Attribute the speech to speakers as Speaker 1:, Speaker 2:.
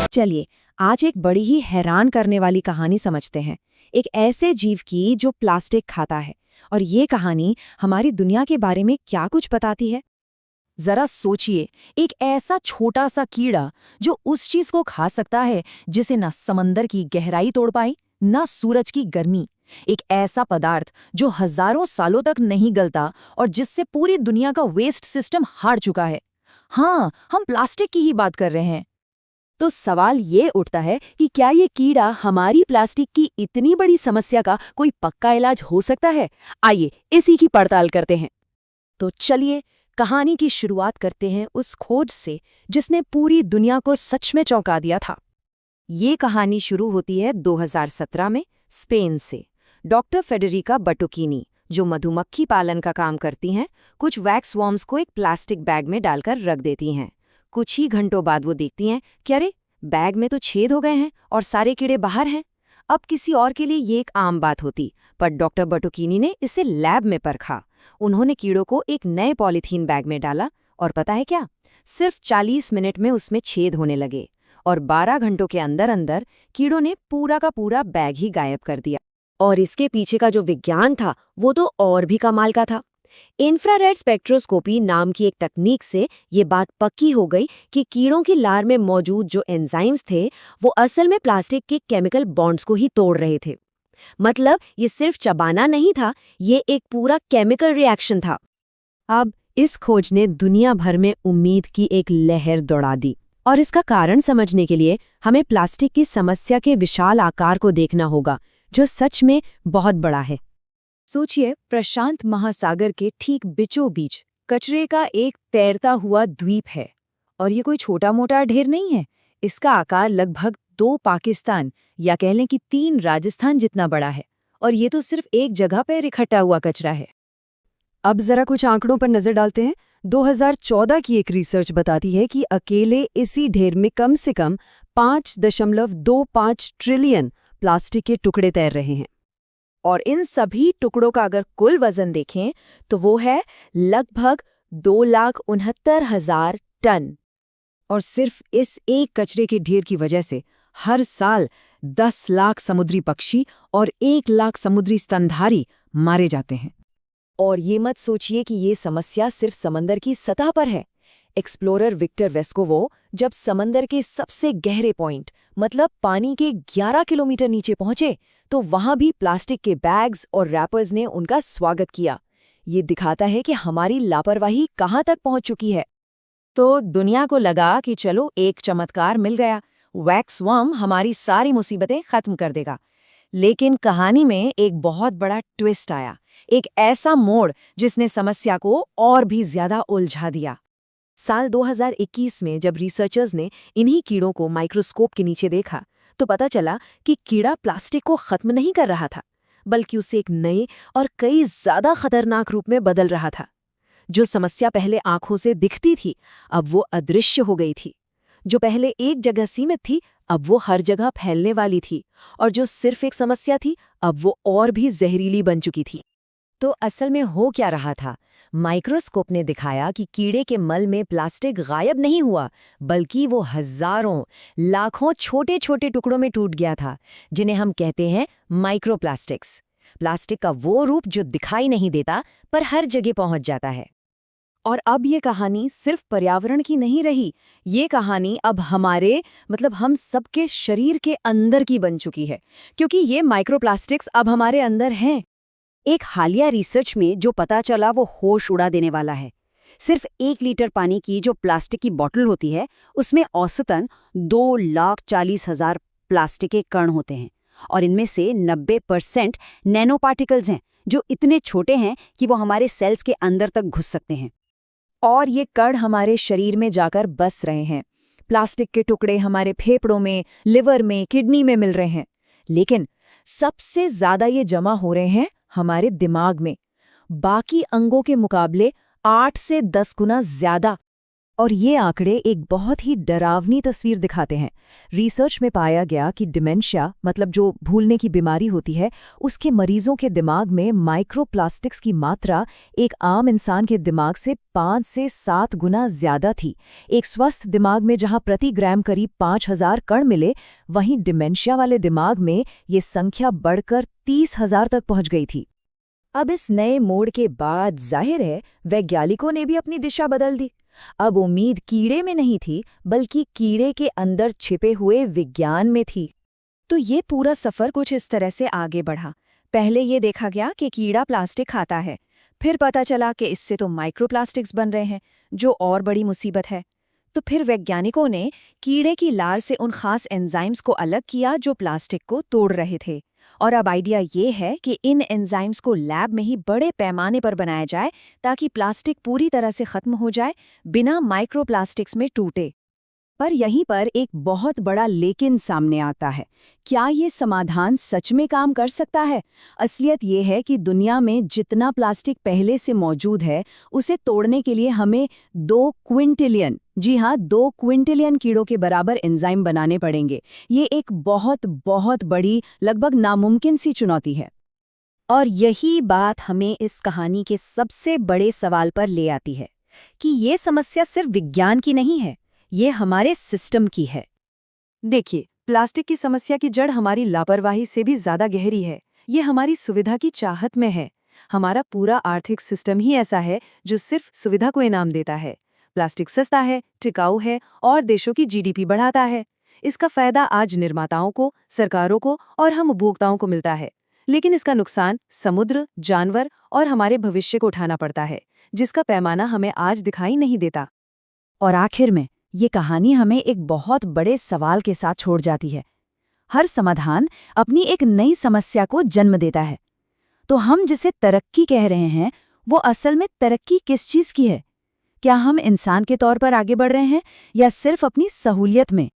Speaker 1: चलिए, आज एक बड़ी ही हैरान करने वाली कहानी समझते हैं। एक ऐसे जीव की जो प्लास्टिक खाता है। और ये कहानी हमारी दुनिया के बारे में क्या कुछ बताती है।
Speaker 2: जरा सोचिए, एक ऐसा छोटा सा कीड़ा जो उस चीज को खा सकता है जिसे ना समंदर की गहराई तोड़ पाई, ना सूरज की गर्मी। एक ऐसा पदार्थ जो हजारों सालों तक नहीं गलता और जिससे पूरी दुनिया का वेस्ट सिस्टम हार चुका है। हाँ, हम प्लास्टिक की ही बात कर रहे हैं।
Speaker 1: तो सवाल ये उठता है कि क्या ये कीड़ा हमारी प्लास्टिक की इतनी बड़ी समस्या का कोई पक्का इलाज हो सकता है। आइए इसी की पड़ताल करते हैं। तो चलिए कहानी की शुरुआत करते हैं उस खोज से जिसने पूरी दुनिया को सच में चौंका दिया था। ये कहानी शुरू होती है 2017 में स्पेन से। डॉक्टर फेडेरिका बटोकीनी, जो मधुमक्खी पालन का काम करती हैं, कुछ वैक्स वॉर्म्स को एक प्लास्टिक बैग में डालकर रख देती हैं। कुछ ही घंटों बाद वो देखती हैं कि अरे, बैग में तो छेद हो गए हैं और सारे कीड़े बाहर हैं। अब किसी और के लिए ये एक आम बात होती, पर डॉक्टर बटोकीनी ने इसे लैब में परखा। उन्होंने कीड़ों को एक नए पॉलीथीन बैग में डाला और पता है क्या, सिर्फ 40 मिनट में उसमें छेद होने लगे और 12 घंटों के अंदर अंदर कीड़ों ने पूरा का पूरा बैग ही गायब कर दिया। और इसके पीछे का जो विज्ञान था वो तो और भी कमाल का था। इंफ्रारेड स्पेक्ट्रोस्कोपी नाम की एक तकनीक से ये बात पक्की हो गई कि कीड़ों की लार में मौजूद जो एंजाइम्स थे वो असल में प्लास्टिक के केमिकल बॉन्ड्स को ही तोड़ रहे थे। मतलब ये सिर्फ चबाना नहीं था, ये एक पूरा केमिकल रिएक्शन था। अब इस खोज ने दुनिया भर में उम्मीद की एक लहर दौड़ा दी। और इसका कारण समझने के लिए हमें प्लास्टिक की समस्या के विशाल आकार को देखना होगा, जो सच में बहुत बड़ा है। सोचिए, प्रशांत महासागर के ठीक बीचों बीच कचरे का एक तैरता हुआ द्वीप है। और ये कोई छोटा मोटा ढेर नहीं है। इसका आकार लगभग 2 पाकिस्तान या कह लें कि 3 राजस्थान जितना बड़ा है। और ये तो सिर्फ एक जगह पर इकट्ठा हुआ कचरा है। अब जरा कुछ आंकड़ों पर नजर डालते हैं। 2014 की एक रिसर्च बताती है कि अकेले इसी ढेर में कम से कम 5.25 ट्रिलियन प्लास्टिक के टुकड़े तैर रहे हैं। और इन सभी टुकड़ों का अगर कुल वजन देखें तो वो है लगभग 2,69,000 टन। और सिर्फ इस एक कचरे के ढेर की वजह से हर साल 10 लाख समुद्री पक्षी और 1 लाख समुद्री स्तनधारी मारे जाते हैं। और ये मत सोचिए कि ये समस्या सिर्फ समंदर की सतह पर है। एक्सप्लोरर विक्टर वेस्कोवो जब समंदर के सबसे गहरे पॉइंट मतलब पानी के 11 किलोमीटर नीचे पहुंचे तो वहां भी प्लास्टिक के बैग्स और रैपर्स ने उनका स्वागत किया। ये दिखाता है कि हमारी लापरवाही कहां तक पहुंच चुकी है। तो दुनिया को लगा कि चलो एक चमत्कार मिल गया, वैक्स वर्म हमारी सारी मुसीबतें खत्म कर देगा। लेकिन कहानी में एक बहुत बड़ा ट्विस्ट आया, एक ऐसा मोड़ जिसने समस्या को और भी ज्यादा उलझा दिया। साल 2021 में जब रिसर्चर्स ने इन्हीं कीड़ों को माइक्रोस्कोप के नीचे देखा तो पता चला कि कीड़ा प्लास्टिक को खत्म नहीं कर रहा था, बल्कि उसे एक नए और कई ज्यादा खतरनाक रूप में बदल रहा था। जो समस्या पहले आंखों से दिखती थी अब वो अदृश्य हो गई थी। जो पहले एक जगह सीमित थी अब वो हर जगह फैलने वाली थी। और जो सिर्फ एक समस्या थी अब वो और भी जहरीली बन चुकी थी। तो असल में हो क्या रहा था? माइक्रोस्कोप ने दिखाया कि कीड़े के मल में प्लास्टिक गायब नहीं हुआ, बल्कि वो हजारों लाखों छोटे छोटे टुकड़ों में टूट गया था, जिन्हें हम कहते हैं माइक्रोप्लास्टिक्स। प्लास्टिक का वो रूप जो दिखाई नहीं देता पर हर जगह पहुंच जाता है। और अब ये कहानी सिर्फ पर्यावरण की नहीं रही, ये कहानी अब हमारे हम सबके शरीर के अंदर की बन चुकी है, क्योंकि ये माइक्रोप्लास्टिक्स अब हमारे अंदर हैं। एक हालिया रिसर्च में जो पता चला वो होश उड़ा देने वाला है। सिर्फ 1 लीटर पानी की जो प्लास्टिक की बोतल होती है उसमें औसतन 2,40,000 प्लास्टिक के कण होते हैं। और इनमें से 90% नैनो पार्टिकल्स हैं, जो इतने छोटे हैं कि वो हमारे सेल्स के अंदर तक घुस सकते हैं। और ये कण हमारे शरीर में जाकर बस रहे हैं। प्लास्टिक के टुकड़े हमारे फेफड़ों में, लिवर में, किडनी में मिल रहे हैं। लेकिन सबसे ज्यादा ये जमा हो रहे हैं हमारे दिमाग में, बाकी अंगों के मुकाबले 8 से 10 गुना ज्यादा।
Speaker 2: और ये आंकड़े एक बहुत ही डरावनी तस्वीर दिखाते हैं। रिसर्च में पाया गया कि डिमेंशिया, मतलब जो भूलने की बीमारी होती है, उसके मरीजों के दिमाग में माइक्रोप्लास्टिक्स की मात्रा एक आम इंसान के दिमाग से 5 से 7 गुना ज्यादा थी। एक स्वस्थ दिमाग में जहां प्रति ग्राम करीब 5000 कण मिले, वहीं डिमेंशिया वाले दिमाग में ये संख्या बढ़कर 30,000 तक पहुंच गई थी। अब इस नए मोड़ के बाद जाहिर है वैज्ञानिकों ने भी अपनी दिशा बदल दी। अब उम्मीद कीड़े में नहीं थी, बल्कि कीड़े के अंदर छिपे हुए विज्ञान में थी।
Speaker 3: तो ये पूरा सफ़र कुछ इस तरह से आगे बढ़ा। पहले ये देखा गया कि कीड़ा प्लास्टिक खाता है, फिर पता चला कि इससे तो माइक्रोप्लास्टिक्स बन रहे हैं, जो और बड़ी मुसीबत है। तो फिर वैज्ञानिकों ने कीड़े की लार से उन खास एंजाइम्स को अलग किया जो प्लास्टिक को तोड़ रहे थे। और अब आइडिया ये है कि इन एंजाइम्स को लैब में ही बड़े पैमाने पर बनाया जाए ताकि प्लास्टिक पूरी तरह से खत्म हो जाए, बिना माइक्रोप्लास्टिक्स में टूटे।
Speaker 1: पर यहीं पर एक बहुत बड़ा लेकिन सामने आता है। क्या ये समाधान सच में काम कर सकता है? असलियत ये है कि दुनिया में जितना प्लास्टिक पहले से मौजूद है, उसे तोड़ने के लिए हमें 2 क्विंटिलियन, जी हाँ, 2 क्विंटिलियन कीड़ों के बराबर एंजाइम बनाने पड़ेंगे। ये एक बहुत बहुत बड़ी, लगभग नामुमकिन सी चुनौती है।
Speaker 2: और यही बात हमें इस कहानी के सबसे बड़े सवाल पर ले आती है कि ये समस्या सिर्फ विज्ञान की नहीं है, ये हमारे सिस्टम की है।
Speaker 3: देखिए, प्लास्टिक की समस्या की जड़ हमारी लापरवाही से भी ज्यादा गहरी है। ये हमारी सुविधा की चाहत में है। हमारा पूरा आर्थिक सिस्टम ही ऐसा है जो सिर्फ सुविधा को इनाम देता है। प्लास्टिक सस्ता है, टिकाऊ है और देशों की जीडीपी बढ़ाता है। इसका फायदा आज निर्माताओं को, सरकारों को और हम उपभोक्ताओं को मिलता है। लेकिन इसका नुकसान समुद्र, जानवर और हमारे भविष्य को उठाना पड़ता है, जिसका पैमाना हमें आज दिखाई नहीं देता।
Speaker 2: और आखिर में ये कहानी हमें एक बहुत बड़े सवाल के साथ छोड़ जाती है। हर समाधान अपनी एक नई समस्या को जन्म देता है। तो हम जिसे तरक्की कह रहे हैं, वो असल में तरक्की किस चीज़ की है? क्या हम इंसान के तौर पर आगे बढ़ रहे हैं या सिर्फ अपनी सहूलियत में?